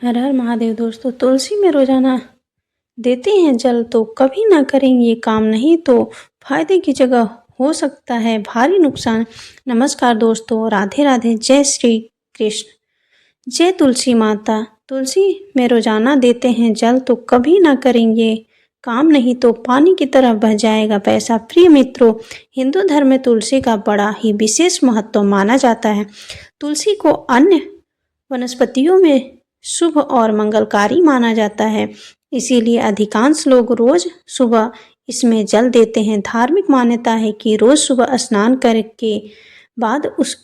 हर हर महादेव। दोस्तों, तुलसी में रोजाना देते हैं जल तो कभी ना करेंगे ये काम, नहीं तो फायदे की जगह हो सकता है भारी नुकसान। नमस्कार दोस्तों, राधे राधे, जय श्री कृष्ण, जय तुलसी माता। तुलसी में रोजाना देते हैं जल तो कभी ना करेंगे काम, नहीं तो पानी की तरह बह जाएगा पैसा। प्रिय मित्रों, हिंदू धर्म में तुलसी का बड़ा ही विशेष महत्व माना जाता है। तुलसी को अन्य वनस्पतियों में शुभ और मंगलकारी माना जाता है, इसीलिए अधिकांश लोग रोज सुबह इसमें जल देते हैं। धार्मिक मान्यता है कि रोज सुबह स्नान करके बाद उस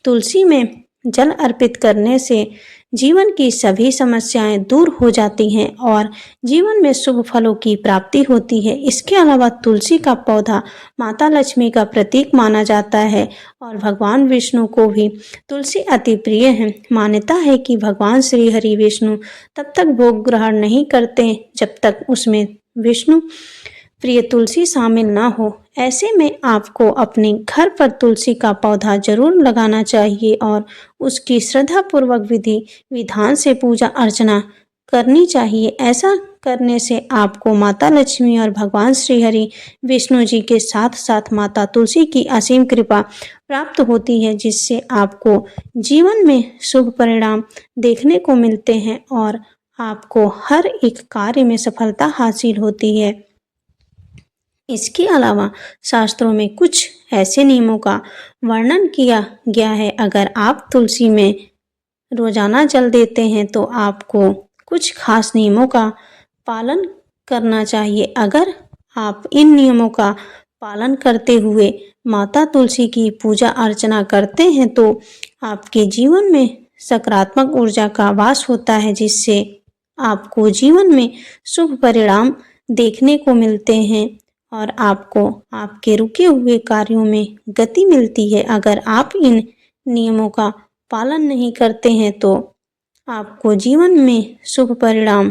तुलसी में जल अर्पित करने से जीवन की सभी समस्याएं दूर हो जाती हैं और जीवन में शुभ फलों की प्राप्ति होती है। इसके अलावा तुलसी का पौधा माता लक्ष्मी का प्रतीक माना जाता है और भगवान विष्णु को भी तुलसी अति प्रिय है। मान्यता है कि भगवान श्री हरि विष्णु तब तक भोग ग्रहण नहीं करते जब तक उसमें विष्णु प्रिय तुलसी शामिल ना हो। ऐसे में आपको अपने घर पर तुलसी का पौधा जरूर लगाना चाहिए और उसकी श्रद्धा पूर्वक विधि विधान से पूजा अर्चना करनी चाहिए। ऐसा करने से आपको माता लक्ष्मी और भगवान श्री हरि विष्णु जी के साथ साथ माता तुलसी की असीम कृपा प्राप्त होती है, जिससे आपको जीवन में शुभ परिणाम देखने को मिलते हैं और आपको हर एक कार्य में सफलता हासिल होती है। इसके अलावा शास्त्रों में कुछ ऐसे नियमों का वर्णन किया गया है। अगर आप तुलसी में रोजाना जल देते हैं तो आपको कुछ खास नियमों का पालन करना चाहिए। अगर आप इन नियमों का पालन करते हुए माता तुलसी की पूजा अर्चना करते हैं तो आपके जीवन में सकारात्मक ऊर्जा का वास होता है, जिससे आपको जीवन में शुभ परिणाम देखने को मिलते हैं और आपको आपके रुके हुए कार्यों में गति मिलती है। अगर आप इन नियमों का पालन नहीं करते हैं तो आपको जीवन में शुभ परिणाम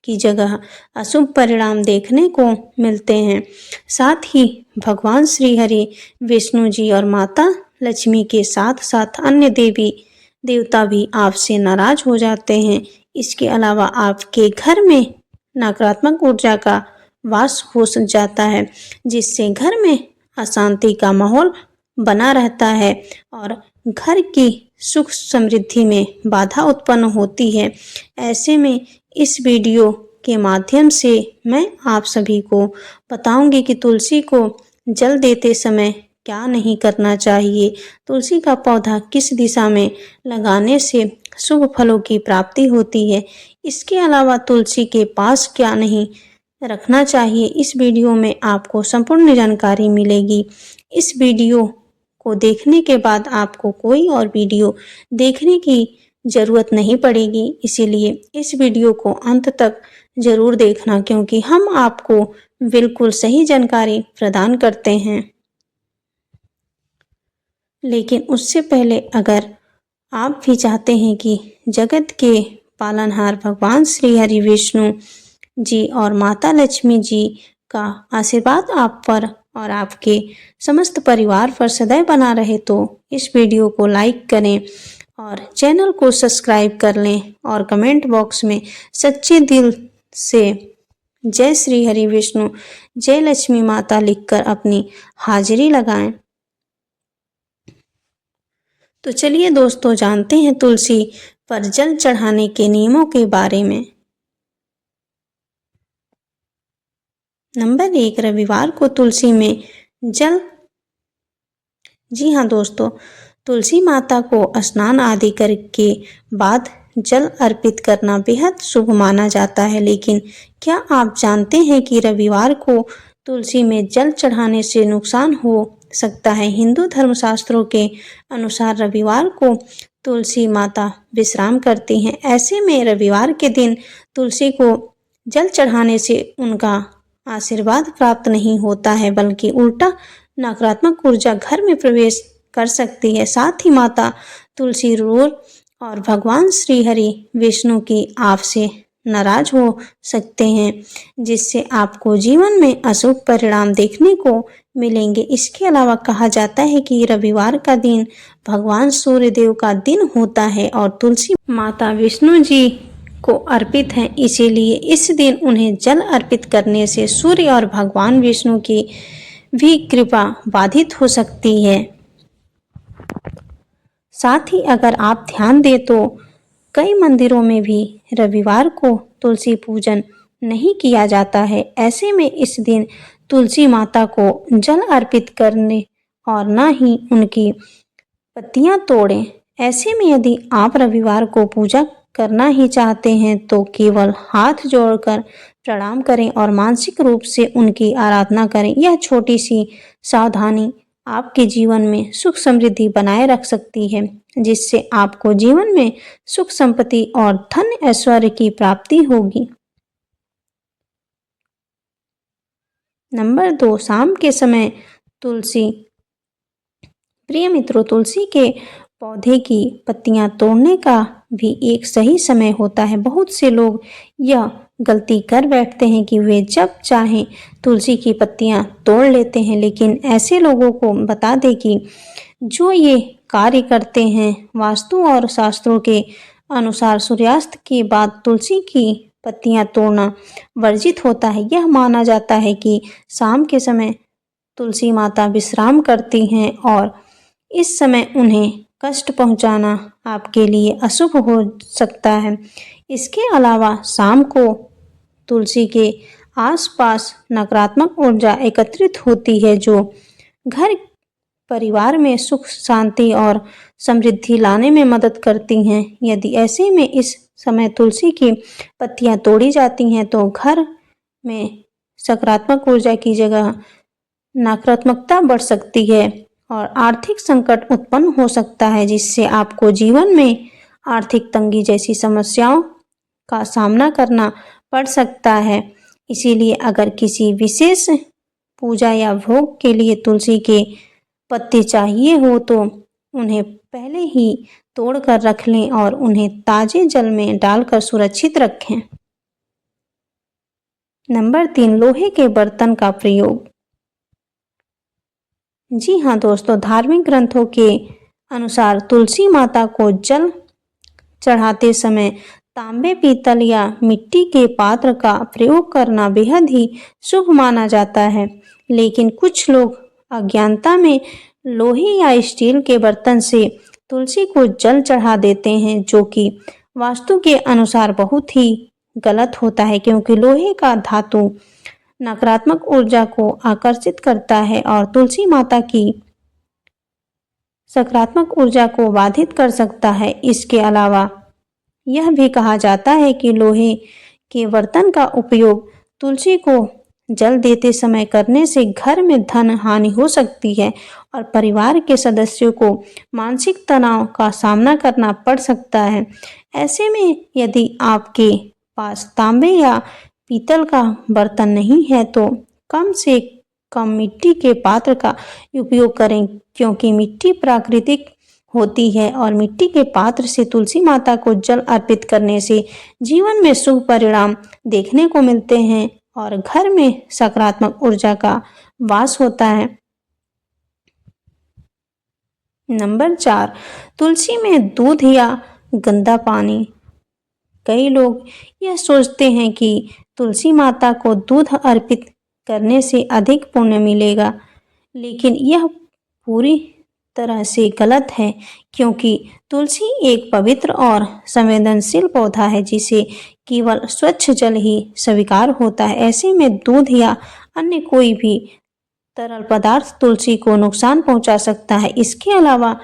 की जगह अशुभ परिणाम देखने को मिलते हैं। साथ ही भगवान श्री हरि विष्णु जी और माता लक्ष्मी के साथ साथ अन्य देवी देवता भी आपसे नाराज हो जाते हैं। इसके अलावा आपके घर में नकारात्मक ऊर्जा का वास हो जाता है, जिससे घर में अशांति का माहौल बना रहता है और घर की सुख समृद्धि में बाधा उत्पन्न होती है। ऐसे में इस वीडियो के माध्यम से मैं आप सभी को बताऊंगी कि तुलसी को जल देते समय क्या नहीं करना चाहिए, तुलसी का पौधा किस दिशा में लगाने से शुभ फलों की प्राप्ति होती है। इसके अलावा तुलसी के पास क्या नहीं रखना चाहिए, इस वीडियो में आपको संपूर्ण जानकारी मिलेगी। इस वीडियो को देखने के बाद आपको कोई और वीडियो देखने की जरूरत नहीं पड़ेगी, इसीलिए इस वीडियो को अंत तक जरूर देखना, क्योंकि हम आपको बिल्कुल सही जानकारी प्रदान करते हैं। लेकिन उससे पहले अगर आप भी चाहते हैं कि जगत के पालनहार भगवान श्री हरि विष्णु जी और माता लक्ष्मी जी का आशीर्वाद आप पर और आपके समस्त परिवार पर सदैव बना रहे, तो इस वीडियो को लाइक करें और चैनल को सब्सक्राइब कर लें और कमेंट बॉक्स में सच्चे दिल से जय श्री हरि विष्णु, जय लक्ष्मी माता लिखकर अपनी हाजिरी लगाएं। तो चलिए दोस्तों, जानते हैं तुलसी पर जल चढ़ाने के नियमों के बारे में। नंबर 1, रविवार को तुलसी में जल। जी हाँ दोस्तों, तुलसी माता को स्नान आदि करके बाद जल अर्पित करना बेहद शुभ माना जाता है। लेकिन क्या आप जानते हैं कि रविवार को तुलसी में जल चढ़ाने से नुकसान हो सकता है। हिंदू धर्मशास्त्रों के अनुसार रविवार को तुलसी माता विश्राम करती हैं। ऐसे में रविवार के दिन तुलसी को जल चढ़ाने से उनका आशीर्वाद प्राप्त नहीं होता है, बल्कि उल्टा नकारात्मक ऊर्जा घर में प्रवेश कर सकती है। साथ ही माता तुलसी रोल और भगवान श्री हरि विष्णु की आपसे नाराज हो सकते हैं, जिससे आपको जीवन में अशुभ परिणाम देखने को मिलेंगे। इसके अलावा कहा जाता है कि रविवार का दिन भगवान सूर्यदेव का दिन होता है और तुलसी माता विष्णु जी को अर्पित हैं, इसीलिए इस दिन उन्हें जल अर्पित करने से सूर्य और भगवान विष्णु की भी कृपा बाधित हो सकती है। साथ ही अगर आप ध्यान दें तो कई मंदिरों में भी रविवार को तुलसी पूजन नहीं किया जाता है। ऐसे में इस दिन तुलसी माता को जल अर्पित करने और न ही उनकी पत्तियां तोड़ें। ऐसे में यदि आप रविवार को पूजा करना ही चाहते हैं तो केवल हाथ जोड़कर प्रणाम करें और मानसिक रूप से उनकी आराधना करें। यह छोटी सी सावधानी आपके जीवन में सुख समृद्धि बनाए रख सकती है, जिससे आपको जीवन में सुख संपत्ति और धन ऐश्वर्य की प्राप्ति होगी। नंबर 2, शाम के समय तुलसी। प्रिय मित्रों, तुलसी के पौधे की पत्तियां तोड़ने का भी एक सही समय होता है। बहुत से लोग यह गलती कर बैठते हैं कि वे जब चाहें तुलसी की पत्तियां तोड़ लेते हैं, लेकिन ऐसे लोगों को बता दें कि जो ये कार्य करते हैं, वास्तु और शास्त्रों के अनुसार सूर्यास्त के बाद तुलसी की पत्तियां तोड़ना वर्जित होता है। यह माना जाता है कि शाम के समय तुलसी माता विश्राम करती हैं और इस समय उन्हें कष्ट पहुंचाना आपके लिए अशुभ हो सकता है। इसके अलावा शाम को तुलसी के आसपास नकारात्मक ऊर्जा एकत्रित होती है, जो घर परिवार में सुख शांति और समृद्धि लाने में मदद करती हैं। यदि ऐसे में इस समय तुलसी की पत्तियां तोड़ी जाती हैं तो घर में सकारात्मक ऊर्जा की जगह नकारात्मकता बढ़ सकती है और आर्थिक संकट उत्पन्न हो सकता है, जिससे आपको जीवन में आर्थिक तंगी जैसी समस्याओं का सामना करना पड़ सकता है। इसीलिए अगर किसी विशेष पूजा या भोग के लिए तुलसी के पत्ते चाहिए हो तो उन्हें पहले ही तोड़ कर रख लें और उन्हें ताजे जल में डालकर सुरक्षित रखें। नंबर 3, लोहे के बर्तन का प्रयोग। जी हाँ दोस्तों, धार्मिक ग्रंथों के अनुसार तुलसी माता को जल चढ़ाते समय तांबे, पीतल या मिट्टी के पात्र का प्रयोग करना बेहद ही शुभ माना जाता है। लेकिन कुछ लोग अज्ञानता में लोहे या स्टील के बर्तन से तुलसी को जल चढ़ा देते हैं, जो कि वास्तु के अनुसार बहुत ही गलत होता है, क्योंकि लोहे का धातु नकारात्मक ऊर्जा को आकर्षित करता है और तुलसी माता की सकारात्मक ऊर्जा को बाधित कर सकता है। इसके अलावा यह भी कहा जाता है कि लोहे के बर्तन का उपयोग तुलसी को जल देते समय करने से घर में धन हानि हो सकती है और परिवार के सदस्यों को मानसिक तनाव का सामना करना पड़ सकता है। ऐसे में यदि आपके पास तांबे या पीतल का बर्तन नहीं है तो कम से कम मिट्टी के पात्र का उपयोग करें, क्योंकि मिट्टी प्राकृतिक होती है और मिट्टी के पात्र से तुलसी माता को जल अर्पित करने से जीवन में शुभ परिणाम देखने को मिलते हैं और घर में सकारात्मक ऊर्जा का वास होता है। नंबर 4, तुलसी में दूध या गंदा पानी। कई लोग यह सोचते हैं कि तुलसी माता को दूध अर्पित करने से अधिक पुण्य मिलेगा, लेकिन यह पूरी तरह से गलत है, क्योंकि तुलसी एक पवित्र और संवेदनशील पौधा है जिसे केवल स्वच्छ जल ही स्वीकार होता है। ऐसे में दूध या अन्य कोई भी तरल पदार्थ तुलसी को नुकसान पहुंचा सकता है। इसके अलावा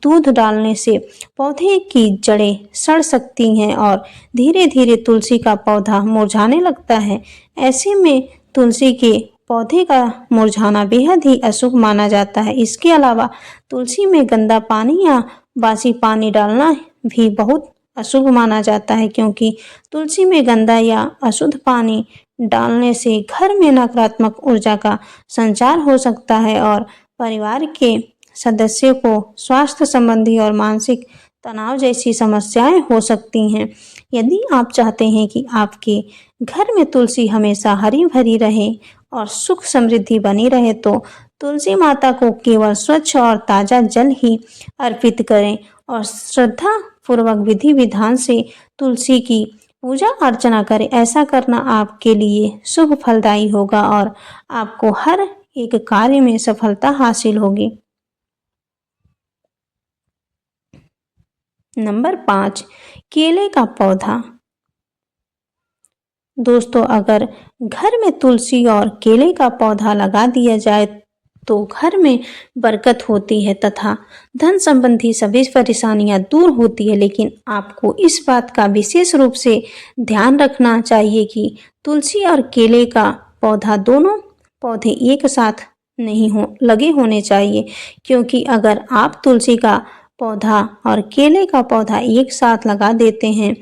दूध डालने से पौधे की जड़ें सड़ सकती हैं और धीरे धीरे तुलसी का पौधा मुरझाने लगता है। ऐसे में तुलसी के पौधे का मुरझाना बेहद ही अशुभ माना जाता है। इसके अलावा तुलसी में गंदा पानी या बासी पानी डालना भी बहुत अशुभ माना जाता है, क्योंकि तुलसी में गंदा या अशुद्ध पानी डालने से घर में नकारात्मक ऊर्जा का संचार हो सकता है और परिवार के सदस्यों को स्वास्थ्य संबंधी और मानसिक तनाव जैसी समस्याएं हो सकती हैं। यदि आप चाहते हैं कि आपके घर में तुलसी हमेशा हरी भरी रहे और सुख समृद्धि बनी रहे तो तुलसी माता को केवल स्वच्छ और ताज़ा जल ही अर्पित करें और श्रद्धा पूर्वक विधि विधान से तुलसी की पूजा अर्चना करें। ऐसा करना आपके लिए शुभ फलदायी होगा और आपको हर एक कार्य में सफलता हासिल होगी। नंबर 5, केले का पौधा। दोस्तों, अगर घर में तुलसी और केले का पौधा लगा दिया जाए तो घर में बरकत होती है तथा धन संबंधी सभी परेशानियां दूर होती है। लेकिन आपको इस बात का विशेष रूप से ध्यान रखना चाहिए कि तुलसी और केले का पौधा दोनों पौधे एक साथ नहीं लगे होने चाहिए, क्योंकि अगर आप तुलसी का पौधा और केले का पौधा एक साथ लगा देते हैं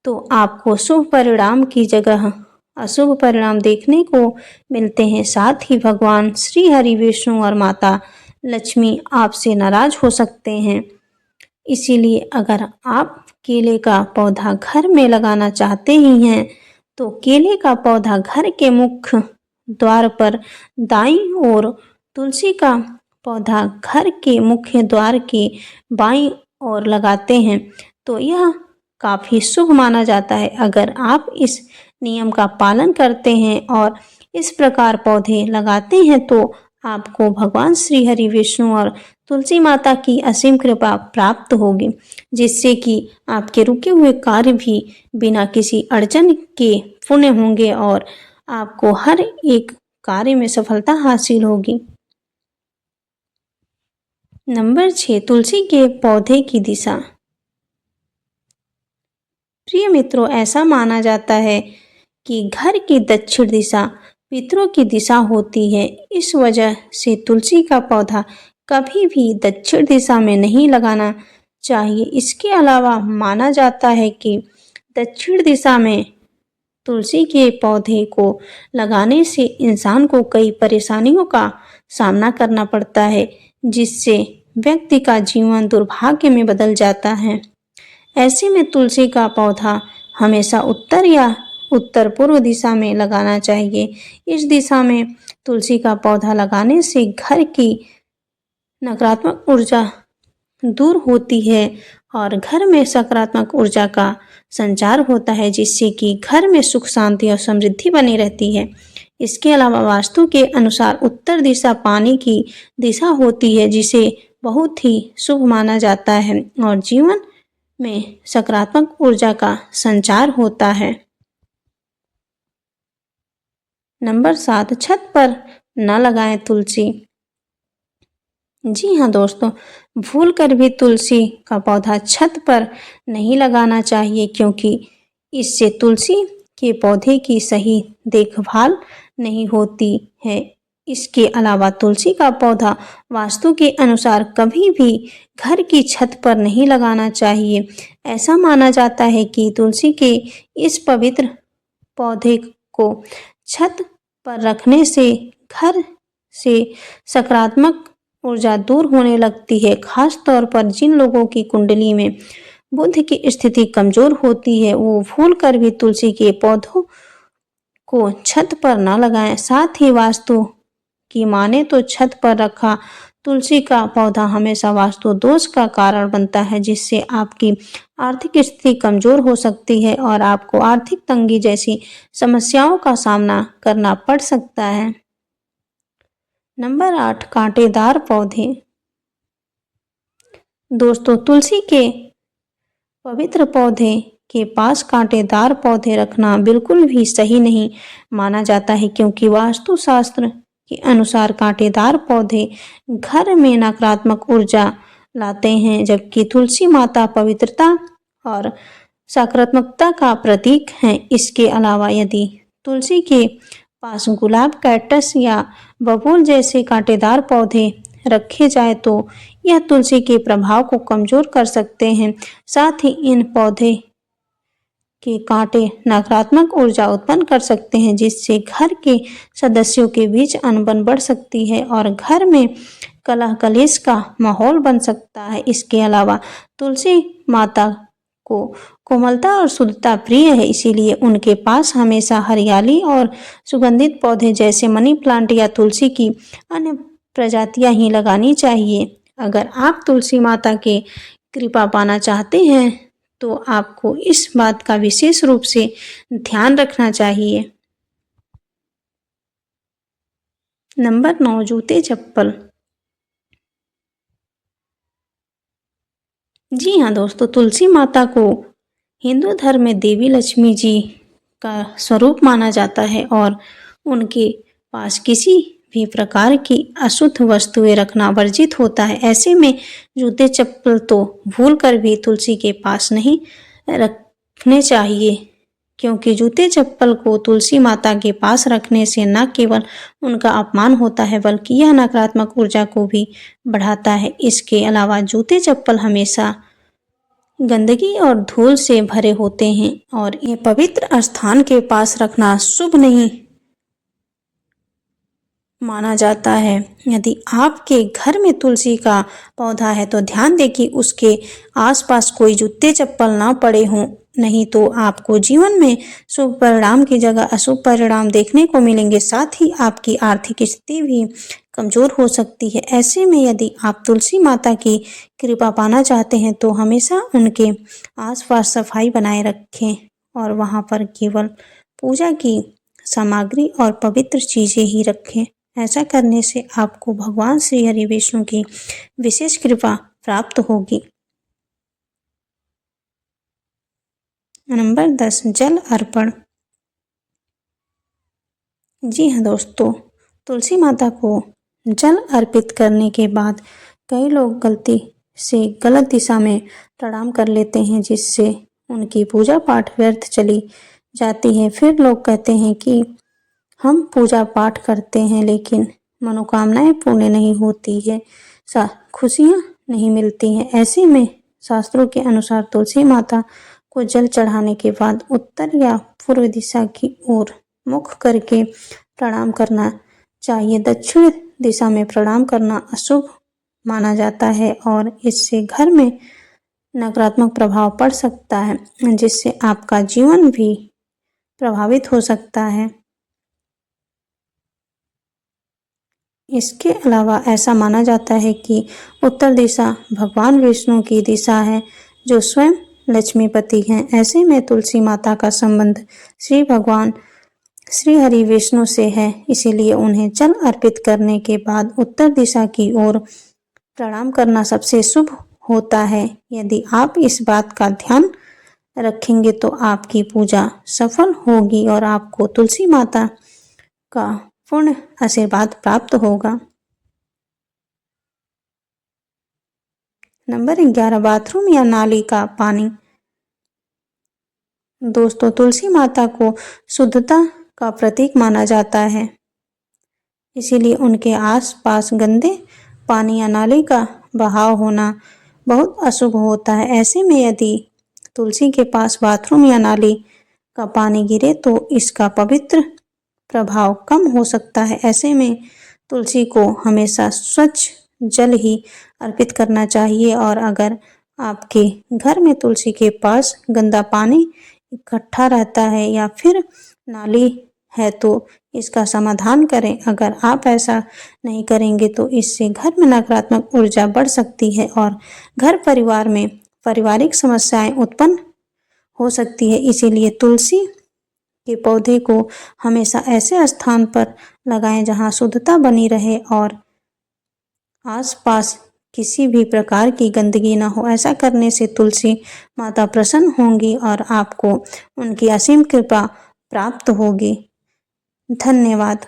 तो आपको शुभ परिणाम की जगह अशुभ परिणाम देखने को मिलते हैं। साथ ही भगवान श्री हरि, विष्णु और माता लक्ष्मी आपसे नाराज हो सकते हैं। इसीलिए अगर आप केले का पौधा घर में लगाना चाहते ही हैं तो केले का पौधा घर के मुख्य द्वार पर दाईं ओर, तुलसी का पौधा घर के मुख्य द्वार के बाईं ओर लगाते हैं तो यह काफ़ी शुभ माना जाता है। अगर आप इस नियम का पालन करते हैं और इस प्रकार पौधे लगाते हैं तो आपको भगवान श्री हरि, विष्णु और तुलसी माता की असीम कृपा प्राप्त होगी, जिससे कि आपके रुके हुए कार्य भी बिना किसी अड़चन के पूर्ण होंगे और आपको हर एक कार्य में सफलता हासिल होगी। नंबर 6, तुलसी के पौधे की दिशा। प्रिय मित्रों, ऐसा माना जाता है कि घर की दक्षिण दिशा पितरों की दिशा होती है। इस वजह से तुलसी का पौधा कभी भी दक्षिण दिशा में नहीं लगाना चाहिए। इसके अलावा माना जाता है कि दक्षिण दिशा में तुलसी के पौधे को लगाने से इंसान को कई परेशानियों का सामना करना पड़ता है, जिससे व्यक्ति का जीवन दुर्भाग्य में बदल जाता है। ऐसे में तुलसी का पौधा हमेशा उत्तर या उत्तर पूर्व दिशा में लगाना चाहिए। इस दिशा में तुलसी का पौधा लगाने से घर की नकारात्मक ऊर्जा दूर होती है और घर में सकारात्मक ऊर्जा का संचार होता है, जिससे कि घर में सुख, शांति और समृद्धि बनी रहती है। इसके अलावा वास्तु के अनुसार उत्तर दिशा पानी की दिशा होती है, जिसे बहुत ही शुभ माना जाता है और जीवन में सकारात्मक ऊर्जा का संचार होता है। नंबर 7, छत पर न लगाएं तुलसी। जी हाँ दोस्तों, भूल कर भी तुलसी का पौधा छत पर नहीं लगाना चाहिए, क्योंकि इससे तुलसी के पौधे की सही देखभाल नहीं होती है। इसके अलावा तुलसी का पौधा वास्तु के अनुसार कभी भी घर की छत पर नहीं लगाना चाहिए। ऐसा माना जाता है कि तुलसी के इस पवित्र पौधे को छत पर रखने से घर से सकारात्मक ऊर्जा दूर होने लगती है। खास तौर पर जिन लोगों की कुंडली में बुध की स्थिति कमजोर होती है, वो भूल कर भी तुलसी के पौधों को छत पर न लगाएं। साथ ही वास्तु की माने तो छत पर रखा तुलसी का पौधा हमेशा वास्तु दोष का कारण बनता है, जिससे आपकी आर्थिक स्थिति कमजोर हो सकती है और आपको आर्थिक तंगी जैसी समस्याओं का सामना करना पड़ सकता है। नंबर 8, कांटेदार पौधे। दोस्तों, तुलसी के पवित्र पौधे के पास कांटेदार पौधे रखना बिल्कुल भी सही नहीं माना जाता है, क्योंकि वास्तुशास्त्र के अनुसार कांटेदार पौधे घर में नकारात्मक ऊर्जा लाते हैं, जबकि तुलसी माता पवित्रता और सकारात्मकता का प्रतीक है। इसके अलावा यदि तुलसी के पास गुलाब, कैक्टस या बबूल जैसे कांटेदार पौधे रखे जाए तो यह तुलसी के प्रभाव को कमजोर कर सकते हैं। साथ ही इन पौधे के कांटे नकारात्मक ऊर्जा उत्पन्न कर सकते हैं, जिससे घर के सदस्यों के बीच अनबन बढ़ सकती है और घर में कलह कलेश का माहौल बन सकता है। इसके अलावा तुलसी माता को कोमलता और शुद्धता प्रिय है, इसीलिए उनके पास हमेशा हरियाली और सुगंधित पौधे जैसे मनी प्लांट या तुलसी की अन्य प्रजातियां ही लगानी चाहिए। अगर आप तुलसी माता के कृपा पाना चाहते हैं तो आपको इस बात का विशेष रूप से ध्यान रखना चाहिए। नंबर 9, जूते चप्पल। जी हाँ दोस्तों, तुलसी माता को हिंदू धर्म में देवी लक्ष्मी जी का स्वरूप माना जाता है और उनके पास किसी भी प्रकार की अशुद्ध वस्तुएं रखना वर्जित होता है। ऐसे में जूते चप्पल तो भूल कर भी तुलसी के पास नहीं रखने चाहिए, क्योंकि जूते चप्पल को तुलसी माता के पास रखने से न केवल उनका अपमान होता है बल्कि यह नकारात्मक ऊर्जा को भी बढ़ाता है। इसके अलावा जूते चप्पल हमेशा गंदगी और धूल से भरे होते हैं और ये पवित्र स्थान के पास रखना शुभ नहीं माना जाता है। यदि आपके घर में तुलसी का पौधा है तो ध्यान दें कि उसके आसपास कोई जूते चप्पल ना पड़े हों, नहीं तो आपको जीवन में शुभ परिणाम की जगह अशुभ परिणाम देखने को मिलेंगे। साथ ही आपकी आर्थिक स्थिति भी कमजोर हो सकती है। ऐसे में यदि आप तुलसी माता की कृपा पाना चाहते हैं तो हमेशा उनके आसपास सफाई बनाए रखें और वहां पर केवल पूजा की सामग्री और पवित्र चीजें ही रखें। ऐसा करने से आपको भगवान श्री हरि विष्णु की विशेष कृपा प्राप्त होगी। नंबर 10, जल अर्पण। जी हाँ दोस्तों, तुलसी माता को जल अर्पित करने के बाद कई लोग गलती से गलत दिशा में प्रणाम कर लेते हैं, जिससे उनकी पूजा पाठ व्यर्थ चली जाती है। फिर लोग कहते हैं कि हम पूजा पाठ करते हैं लेकिन मनोकामनाएं पूर्ण नहीं होती है, खुशियां नहीं मिलती हैं। ऐसे में शास्त्रों के अनुसार तुलसी माता को जल चढ़ाने के बाद उत्तर या पूर्व दिशा की ओर मुख करके प्रणाम करना चाहिए। दक्षिण दिशा में प्रणाम करना अशुभ माना जाता है और इससे घर में नकारात्मक प्रभाव पड़ सकता है, जिससे आपका जीवन भी प्रभावित हो सकता है। इसके अलावा ऐसा माना जाता है कि उत्तर दिशा भगवान विष्णु की दिशा है, जो स्वयं लक्ष्मीपति हैं। ऐसे में तुलसी माता का संबंध श्री भगवान श्री हरि विष्णु से है, इसीलिए उन्हें जल अर्पित करने के बाद उत्तर दिशा की ओर प्रणाम करना सबसे शुभ होता है। यदि आप इस बात का ध्यान रखेंगे तो आपकी पूजा सफल होगी और आपको तुलसी माता का पूर्ण आशीर्वाद प्राप्त होगा। नंबर 11, बाथरूम या नाली का पानी। दोस्तों, तुलसी माता को शुद्धता का प्रतीक माना जाता है, इसीलिए उनके आसपास गंदे पानी या नाली का बहाव होना बहुत अशुभ होता है। ऐसे में यदि तुलसी के पास बाथरूम या नाली का पानी गिरे तो इसका पवित्र प्रभाव कम हो सकता है। ऐसे में तुलसी को हमेशा स्वच्छ जल ही अर्पित करना चाहिए और अगर आपके घर में तुलसी के पास गंदा पानी इकट्ठा रहता है या फिर नाली है तो इसका समाधान करें। अगर आप ऐसा नहीं करेंगे तो इससे घर में नकारात्मक ऊर्जा बढ़ सकती है और घर परिवार में पारिवारिक समस्याएं उत्पन्न हो सकती है। इसीलिए तुलसी के पौधे को हमेशा ऐसे स्थान पर लगाएं जहां शुद्धता बनी रहे और आसपास किसी भी प्रकार की गंदगी न हो। ऐसा करने से तुलसी माता प्रसन्न होंगी और आपको उनकी असीम कृपा प्राप्त होगी। धन्यवाद।